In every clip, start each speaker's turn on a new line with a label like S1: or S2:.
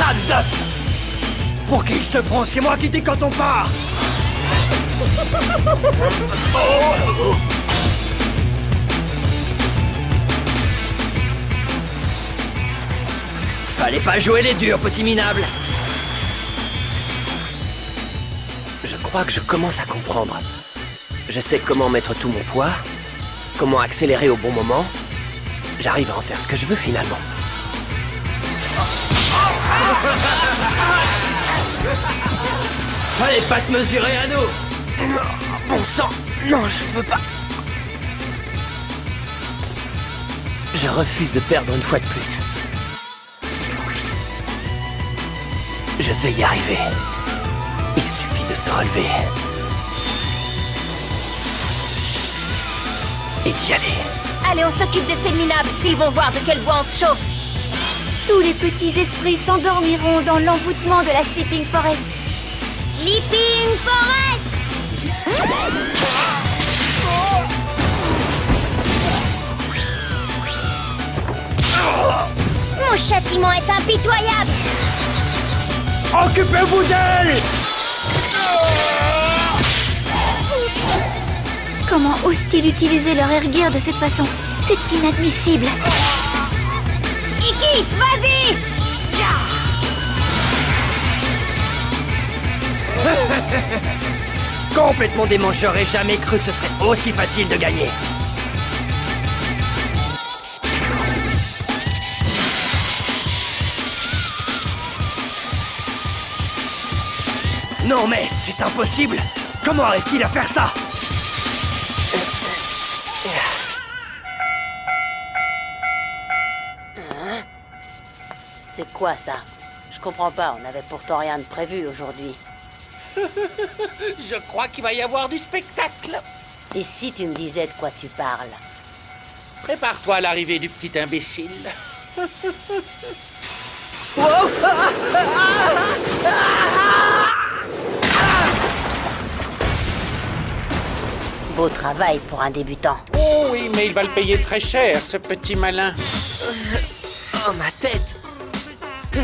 S1: tas d'œufs. Pour qui il se prend? C'est moi qui dis quand on part. Fallait pas jouer les durs, petit minable.
S2: Je crois que je commence à comprendre. Je sais comment mettre tout mon poids, comment accélérer au bon moment. J'arrive à en faire ce que je veux finalement.
S1: Fallait pas te mesurer à nous.
S2: Bon sang, non, je ne veux pas. Je refuse de perdre une fois de plus. Je vais y arriver. Il suffit de se relever. Et d'y aller.
S3: Allez, on s'occupe de ces minables. Ils vont voir de quel bois on se chauffe.
S4: Tous les petits esprits s'endormiront dans l'envoûtement de la Sleeping Forest.
S5: Sleeping Forest! Mon châtiment est impitoyable!
S1: Occupez-vous d'elle!
S4: Comment osent-ils utiliser leur air-gear de cette façon? C'est inadmissible.
S3: Iki, vas-y!
S1: Complètement dément, j'aurais jamais cru que ce serait aussi facile de gagner. Non mais c'est impossible! Comment arrive-t-il à faire ça?
S3: C'est quoi ça? Je comprends pas, on avait pourtant rien de prévu aujourd'hui.
S6: Je crois qu'il va y avoir du spectacle.
S3: Et si tu me disais de quoi tu parles?
S6: Prépare-toi à l'arrivée du petit imbécile.
S3: Beau travail pour un débutant.
S6: Oh oui, mais il va le payer très cher, ce petit malin.
S2: Oh, ma tête!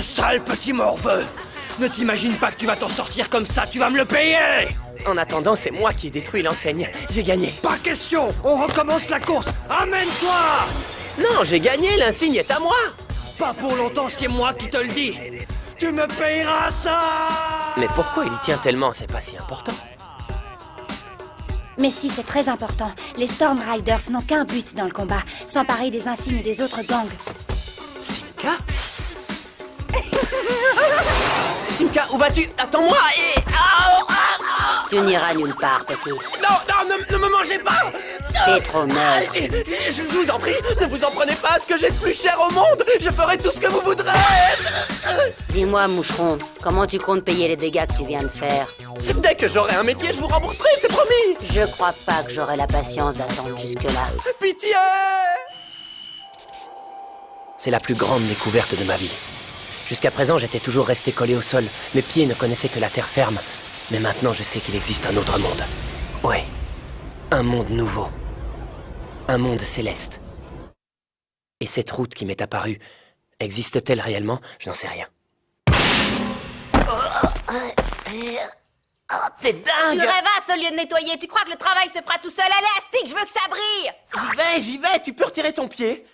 S1: Sale petit morveux! Ne t'imagine pas que tu vas t'en sortir comme ça, tu vas me le payer!
S2: En attendant, c'est moi qui ai détruit l'enseigne. J'ai gagné.
S1: Pas question! On recommence la course! Amène-toi!
S2: Non, j'ai gagné, l'insigne est à moi.
S1: Pas pour longtemps, c'est moi qui te le dis! Tu me payeras ça!
S2: Mais pourquoi il y tient tellement? C'est pas si important.
S4: Mais si, c'est très important. Les Storm Riders n'ont qu'un but dans le combat, s'emparer des insignes des autres gangs.
S2: Simka? Simka, où vas-tu? Attends-moi et...
S3: Tu n'iras nulle part, petit.
S2: Non, ne me mangez pas!
S3: T'es trop maigre.
S2: Je vous en prie, ne vous en prenez pas à ce que j'ai de plus cher au monde. Je ferai tout ce que vous voudrez.
S3: Dis-moi, moucheron, comment tu comptes payer les dégâts que tu viens de faire?
S2: Dès que j'aurai un métier, je vous rembourserai, c'est promis.
S3: Je crois pas que j'aurai la patience d'attendre jusque-là.
S2: Pitié! C'est la plus grande découverte de ma vie. Jusqu'à présent, j'étais toujours resté collé au sol. Mes pieds ne connaissaient que la terre ferme. Mais maintenant, je sais qu'il existe un autre monde. Ouais, un monde nouveau. Un monde céleste. Et cette route qui m'est apparue, existe-t-elle réellement? Je n'en sais rien. Oh, t'es dingue!
S3: Tu rêvasses au lieu de nettoyer. Tu crois que le travail se fera tout seul? Allez, Astic, je veux que ça brille!
S2: J'y vais, tu peux retirer ton pied?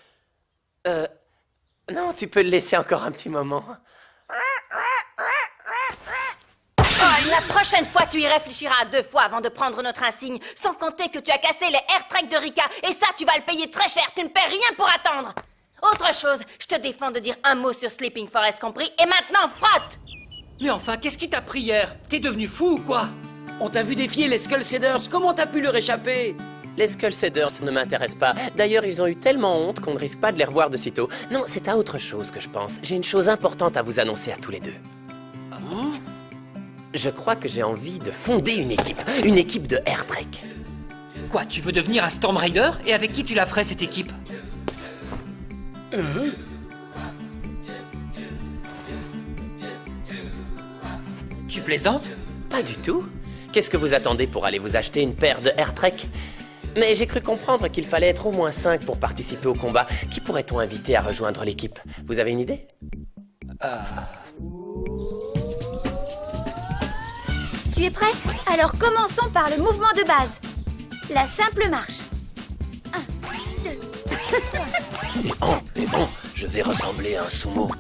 S2: Non, tu peux le laisser encore un petit moment.
S3: Oh, la prochaine fois, tu y réfléchiras 2 fois avant de prendre notre insigne, sans compter que tu as cassé les air-tracks de Rika, et ça, tu vas le payer très cher, tu ne paies rien pour attendre. Autre chose, je te défends de dire un mot sur Sleeping Forest compris, et maintenant, frotte!
S1: Mais enfin, qu'est-ce qui t'a pris hier? T'es devenu fou ou quoi? On t'a vu défier les Skullcedars, comment t'as pu leur échapper?
S2: Les Skullcedars ne m'intéressent pas. D'ailleurs, ils ont eu tellement honte qu'on ne risque pas de les revoir de sitôt. Non, c'est à autre chose que je pense. J'ai une chose importante à vous annoncer à tous les deux. Je crois que j'ai envie de fonder une équipe de Air Trek.
S1: Quoi, tu veux devenir un Storm Rider? Et avec qui tu la ferais, cette équipe? Tu plaisantes?
S2: Pas du tout. Qu'est-ce que vous attendez pour aller vous acheter une paire de Air Trek? Mais j'ai cru comprendre qu'il fallait être au moins 5 pour participer au combat. Qui pourrait-on inviter à rejoindre l'équipe? Vous avez une idée?
S4: Tu es prêt? Alors commençons par le mouvement de base. La simple marche.
S2: Mais bon, je vais ressembler à un sumo.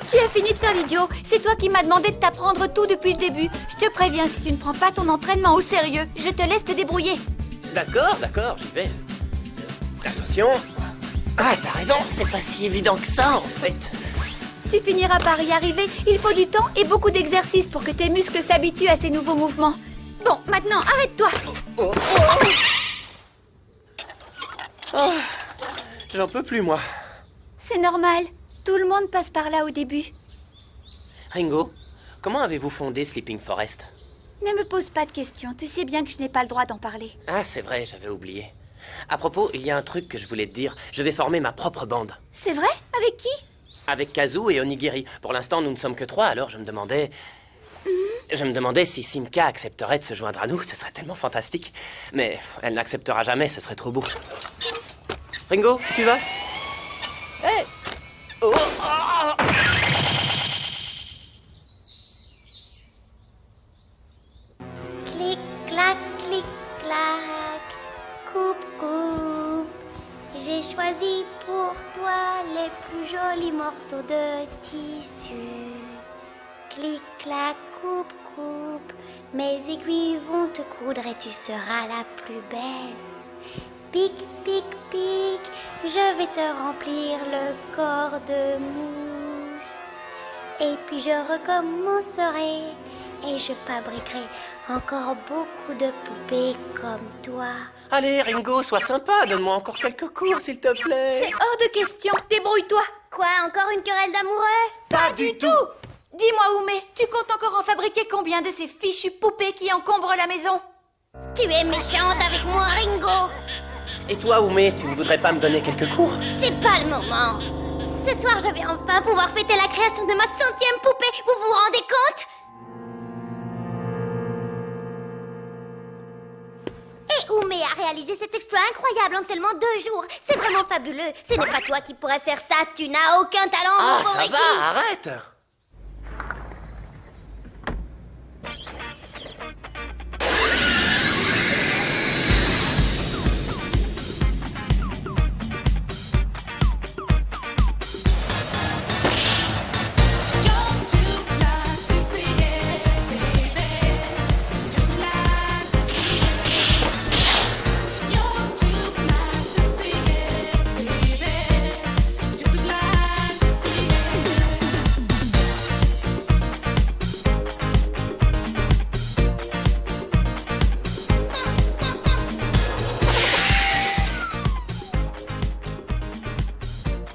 S4: Tu as fini de faire l'idiot. C'est toi qui m'as demandé de t'apprendre tout depuis le début. Je te préviens, si tu ne prends pas ton entraînement au sérieux, je te laisse te débrouiller.
S2: D'accord, j'y vais. Attention. Ah, t'as raison, c'est pas si évident que ça, en fait.
S4: Tu finiras par y arriver. Il faut du temps et beaucoup d'exercices pour que tes muscles s'habituent à ces nouveaux mouvements. Bon, maintenant, arrête-toi.
S2: Oh, j'en peux plus, moi.
S4: C'est normal. Tout le monde passe par là au début.
S2: Ringo, comment avez-vous fondé Sleeping Forest?
S4: Ne me pose pas de questions. Tu sais bien que je n'ai pas le droit d'en parler.
S2: Ah, c'est vrai, j'avais oublié. À propos, il y a un truc que je voulais te dire. Je vais former ma propre bande.
S4: C'est vrai? Avec qui?
S2: Avec Kazu et Onigiri. Pour l'instant, nous ne sommes que 3, alors je me demandais... Je me demandais si Simka accepterait de se joindre à nous. Ce serait tellement fantastique. Mais elle n'acceptera jamais, ce serait trop beau. Ringo, tu vas? Hey! Oh! Ah!
S5: Clic, clac, coupe, coupe. J'ai choisi pour toi les plus jolis morceaux de tissu. Clic, clac, coupe, coupe. Mes aiguilles vont te coudre et tu seras la plus belle. Pic, pic, pic. Je vais te remplir le corps de mousse. Et puis je recommencerai et je fabriquerai encore beaucoup de poupées comme toi.
S2: Allez, Ringo, sois sympa. Donne-moi encore quelques cours, s'il te plaît.
S4: C'est hors de question. Débrouille-toi.
S5: Quoi, encore une querelle d'amoureux?
S2: Pas du tout.
S4: Dis-moi, Oumé, tu comptes encore en fabriquer combien de ces fichues poupées qui encombrent la maison?
S5: Tu es méchante avec moi, Ringo.
S2: Et toi, Oumé, tu ne voudrais pas me donner quelques cours?
S5: C'est pas le moment. Ce soir, je vais enfin pouvoir fêter la création de ma 100e poupée. Vous vous rendez compte? Et Oumé a réalisé cet exploit incroyable en seulement 2 jours. C'est vraiment fabuleux. Ce n'est pas toi qui pourrais faire ça. Tu n'as aucun talent,
S2: Ah,
S5: mon
S2: ça
S5: Ricky.
S2: va, arrête.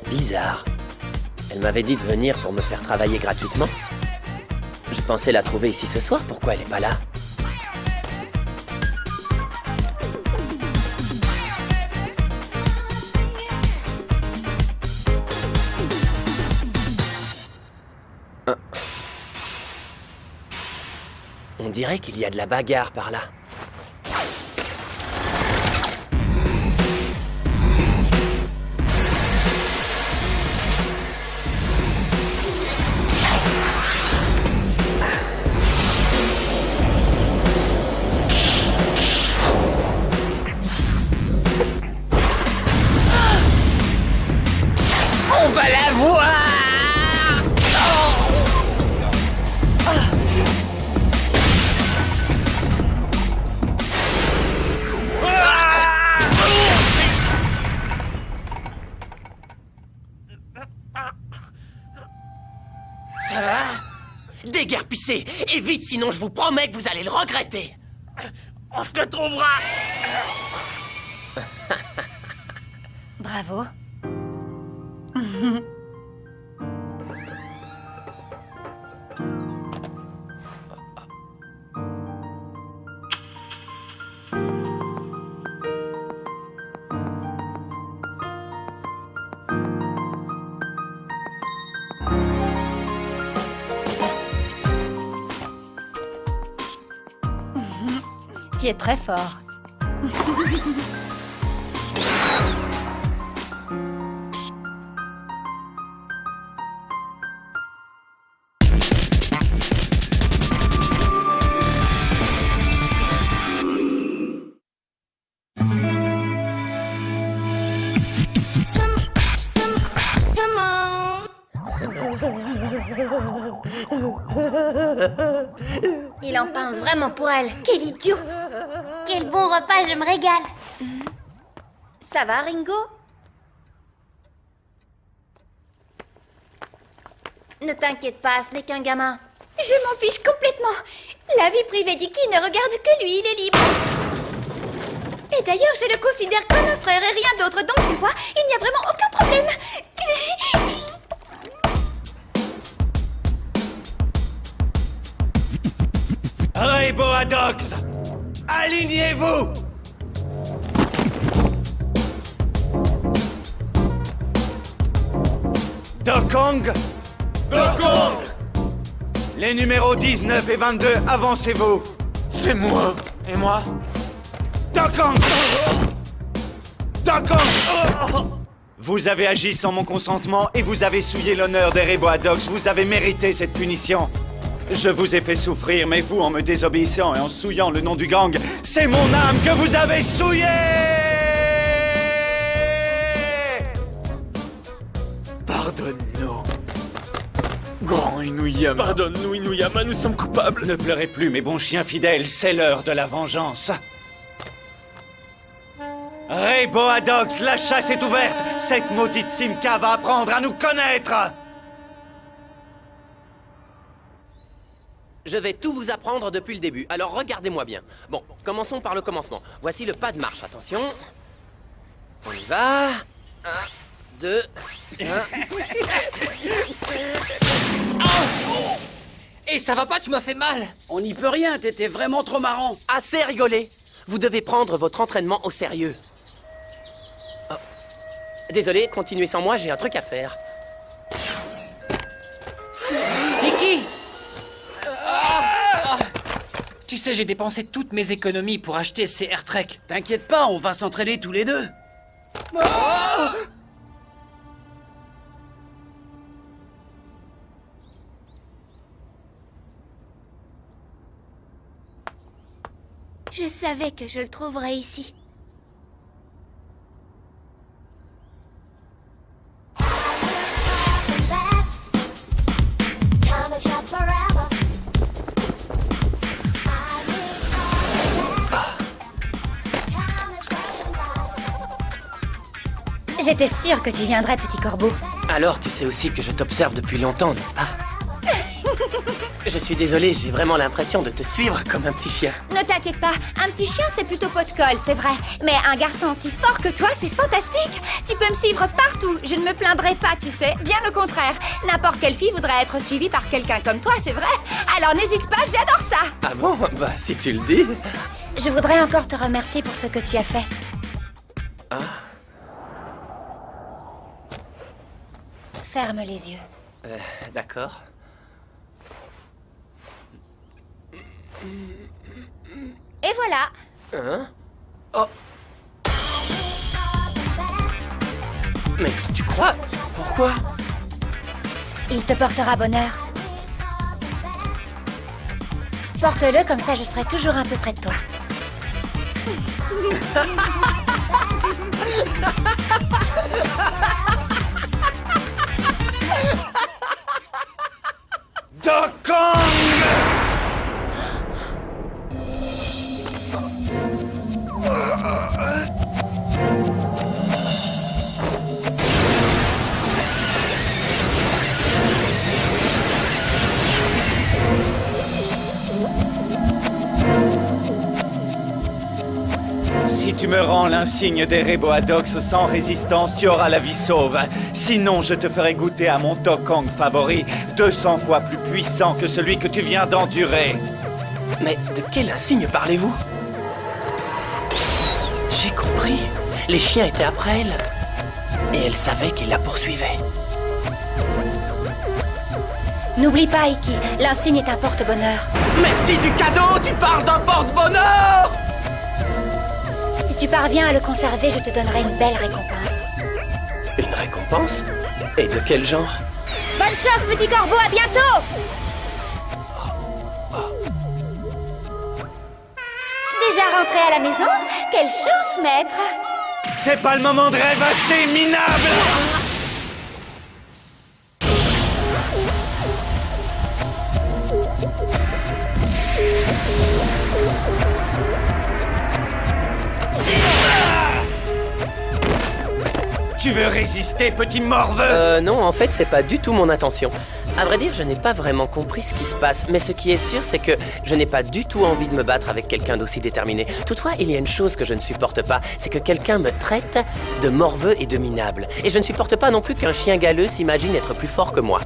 S2: Bizarre. Elle m'avait dit de venir pour me faire travailler gratuitement. Je pensais la trouver ici ce soir, pourquoi elle n'est pas là? On dirait qu'il y a de la bagarre par là.
S1: On va la voir!
S2: Ça va? Déguerpissez! Et vite, sinon je vous promets que vous allez le regretter!
S1: On se retrouvera!
S4: Bravo. Tu es très fort.
S3: Il en pense vraiment pour elle. Quel idiot!
S5: Quel bon repas, je me régale.
S3: Ça va, Ringo? Ne t'inquiète pas, ce n'est qu'un gamin.
S4: Je m'en fiche complètement. La vie privée d'Iki ne regarde que lui, il est libre. Et d'ailleurs, je le considère comme un frère et rien d'autre, donc tu vois, il n'y a vraiment aucun problème.
S7: Rayboadox, alignez-vous! Dokong! Dokong! Les numéros 19 et 22, avancez-vous!
S6: C'est moi. Et moi?
S7: Dokong! Dokong! Vous avez agi sans mon consentement et vous avez souillé l'honneur des Rayboadox. Vous avez mérité cette punition. Je vous ai fait souffrir, mais vous, en me désobéissant et en souillant le nom du gang, c'est mon âme que vous avez souillée! Pardonne-nous. Grand Inuyama.
S6: Pardonne-nous, Inuyama, nous sommes coupables.
S7: Ne pleurez plus, mes bons chiens fidèles, c'est l'heure de la vengeance. Rayboadox, la chasse est ouverte. Cette maudite Simka va apprendre à nous connaître.
S2: Je vais tout vous apprendre depuis le début, alors regardez-moi bien. Bon, commençons par le commencement. Voici le pas de marche, attention. On y va. 1, 2, 1.
S1: Et ça va pas, tu m'as fait mal.
S8: On n'y peut rien, t'étais vraiment trop marrant.
S2: Assez rigolé. Vous devez prendre votre entraînement au sérieux. Oh. Désolé, continuez sans moi, j'ai un truc à faire.
S1: Iki! Tu sais, j'ai dépensé toutes mes économies pour acheter ces AirTrek.
S8: T'inquiète pas, on va s'entraîner tous les deux.
S4: Je savais que je le trouverais ici.
S3: J'étais sûre que tu viendrais, petit corbeau.
S2: Alors, tu sais aussi que je t'observe depuis longtemps, n'est-ce pas? Je suis désolé, j'ai vraiment l'impression de te suivre comme un petit chien.
S4: Ne t'inquiète pas, un petit chien c'est plutôt pot de colle, c'est vrai. Mais un garçon aussi fort que toi, c'est fantastique. Tu peux me suivre partout, je ne me plaindrai pas, tu sais. Bien au contraire, n'importe quelle fille voudrait être suivie par quelqu'un comme toi, c'est vrai. Alors n'hésite pas, j'adore ça.
S2: Ah bon? Bah, si tu le dis.
S3: Je voudrais encore te remercier pour ce que tu as fait.
S2: Ah,
S3: Ferme les yeux.
S2: d'accord.
S3: Et voilà.
S2: Hein? Oh! Mais tu crois? Pourquoi?
S3: Il te portera bonheur. Porte-le, comme ça je serai toujours un peu près de toi.
S7: Dokong! Si tu me rends l'insigne des Rayboadox sans résistance, tu auras la vie sauve. Sinon, je te ferai goûter à mon Dokong favori, 200 fois plus puissant que celui que tu viens d'endurer.
S2: Mais de quel insigne parlez-vous? J'ai compris. Les chiens étaient après elle. Et elle savait qu'ils la poursuivaient.
S3: N'oublie pas, Iki, l'insigne est un porte-bonheur.
S2: Merci du cadeau. Tu parles d'un porte-bonheur.
S3: Si tu parviens à le conserver, je te donnerai une belle récompense.
S2: Une récompense? Et de quel genre?
S3: Bonne chance, petit corbeau, à bientôt! Déjà rentré à la maison? Quelle chance, maître!
S7: C'est pas le moment de rêvasser, minable! Tu veux résister, petit morveux?
S2: Non, en fait, c'est pas du tout mon intention. À vrai dire, je n'ai pas vraiment compris ce qui se passe, mais ce qui est sûr, c'est que je n'ai pas du tout envie de me battre avec quelqu'un d'aussi déterminé. Toutefois, il y a une chose que je ne supporte pas, c'est que quelqu'un me traite de morveux et de minable. Et je ne supporte pas non plus qu'un chien galeux s'imagine être plus fort que moi.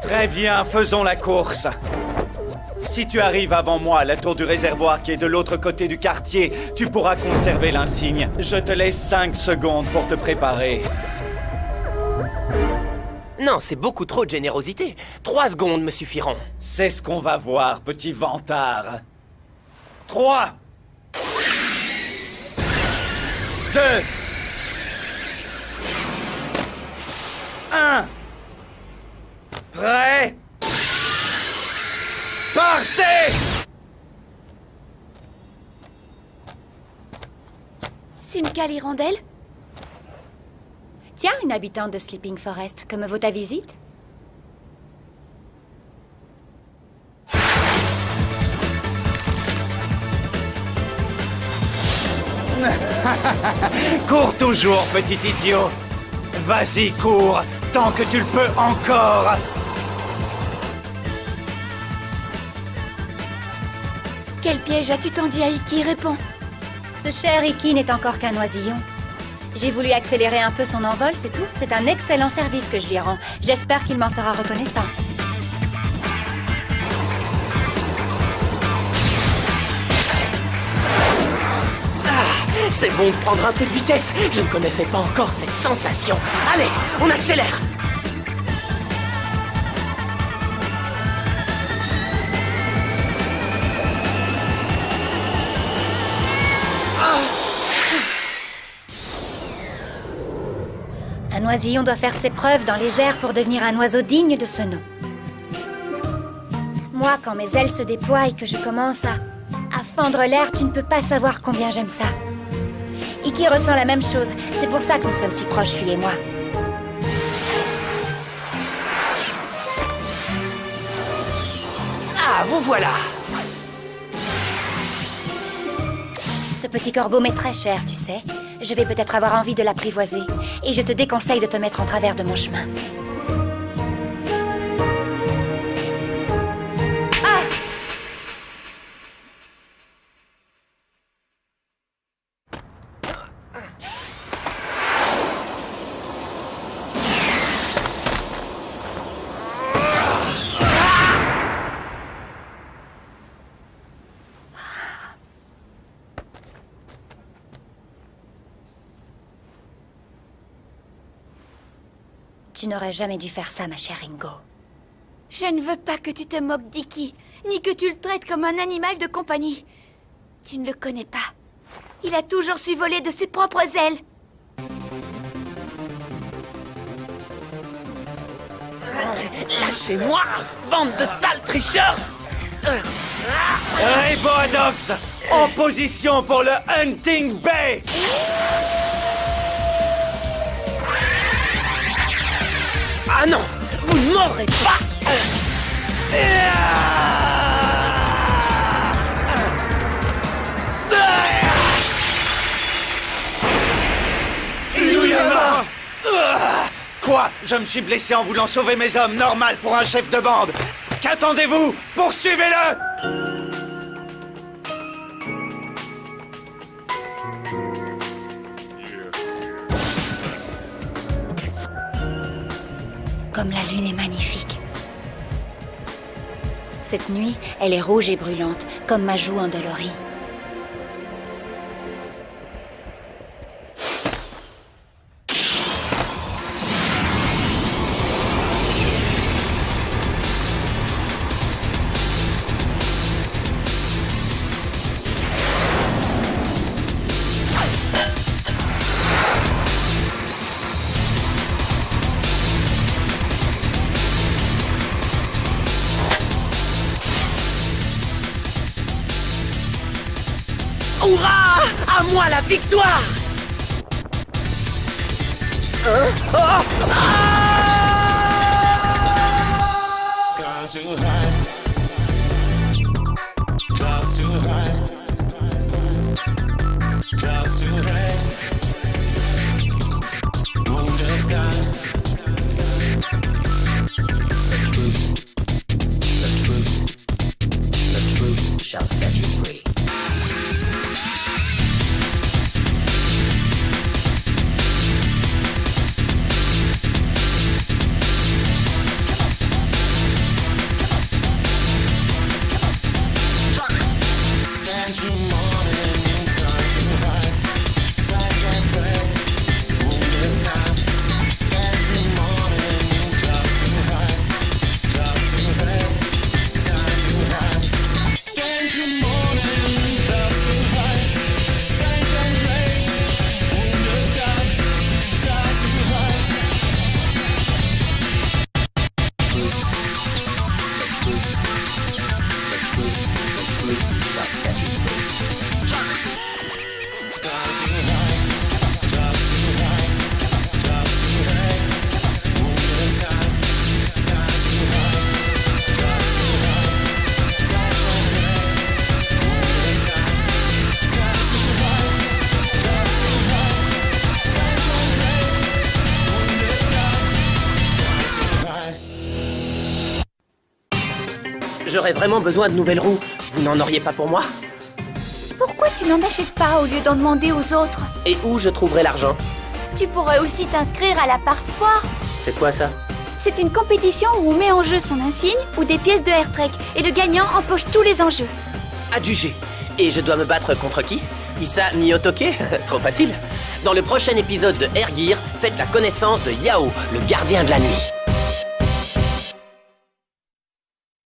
S7: Très bien, faisons la course. Si tu arrives avant moi à la tour du réservoir qui est de l'autre côté du quartier, tu pourras conserver l'insigne. Je te laisse 5 secondes pour te préparer.
S2: Non, c'est beaucoup trop de générosité. 3 secondes me suffiront.
S7: C'est ce qu'on va voir, petit vantard. 3, 2, 1. Prêt? Partez!
S4: Simca l'hirondelle? Tiens, une habitante de Sleeping Forest. Que me vaut ta visite?
S7: Cours toujours, petit idiot. Vas-y, cours, tant que tu le peux encore.
S4: Quel piège as-tu tendu à Iki? Réponds. Ce cher Iki n'est encore qu'un oisillon. J'ai voulu accélérer un peu son envol, c'est tout. C'est un excellent service que je lui rends. J'espère qu'il m'en sera reconnaissant.
S2: C'est bon de prendre un peu de vitesse. Je ne connaissais pas encore cette sensation. Allez, on accélère.
S4: Un oisillon doit faire ses preuves dans les airs pour devenir un oiseau digne de ce nom. Moi, quand mes ailes se déploient et que je commence à fendre l'air, tu ne peux pas savoir combien j'aime ça. Iki ressent la même chose. C'est pour ça que nous sommes si proches, lui et moi.
S2: Ah, vous voilà.
S4: Ce petit corbeau m'est très cher, tu sais. Je vais peut-être avoir envie de l'apprivoiser. Et je te déconseille de te mettre en travers de mon chemin. Tu n'aurais jamais dû faire ça, ma chère Ringo.
S5: Je ne veux pas que tu te moques d'Iki, ni que tu le traites comme un animal de compagnie. Tu ne le connais pas. Il a toujours su voler de ses propres ailes.
S2: Lâchez-moi, bande de sales tricheurs.
S7: Reboadox, en position pour le Hunting Bay.
S2: Ah non, vous ne m'aurez pas.
S7: Inuyama. Quoi? Je me suis blessé en voulant sauver mes hommes, normal pour un chef de bande. Qu'attendez-vous? Poursuivez-le!
S4: Comme la lune est magnifique. Cette nuit, elle est rouge et brûlante, comme ma joue endolorie.
S2: Hurrah! À moi la victoire!
S9: Stars too high. Clouds too high. set you free. Stand you morning, stars you high, touch and play, wounded sky. Stand you morning, clouds you high, clouds you play, stars you high. Stand you morning, clouds you high, stand and play, wounded sky, stars you high. The truth shall set you free. Stars you high, clouds you high, clouds you high, wounded skies. Stars you high, clouds you high, touch and play, wounded skies. Stars you high, clouds you high, touch and play, wounded skies. Stars you high.
S2: J'aurais vraiment besoin de nouvelles roues. Vous n'en auriez pas pour moi?
S4: Pourquoi tu n'en achètes pas au lieu d'en demander aux autres?
S2: Et où je trouverai l'argent?
S4: Tu pourrais aussi t'inscrire à la part soir.
S2: C'est quoi ça?
S4: C'est une compétition où on met en jeu son insigne ou des pièces de AirTrek et le gagnant empoche tous les enjeux.
S2: Adjugé. Et je dois me battre contre qui? Issa Miyotoke? Trop facile. Dans le prochain épisode de Air Gear, faites la connaissance de Yao, le gardien de la nuit.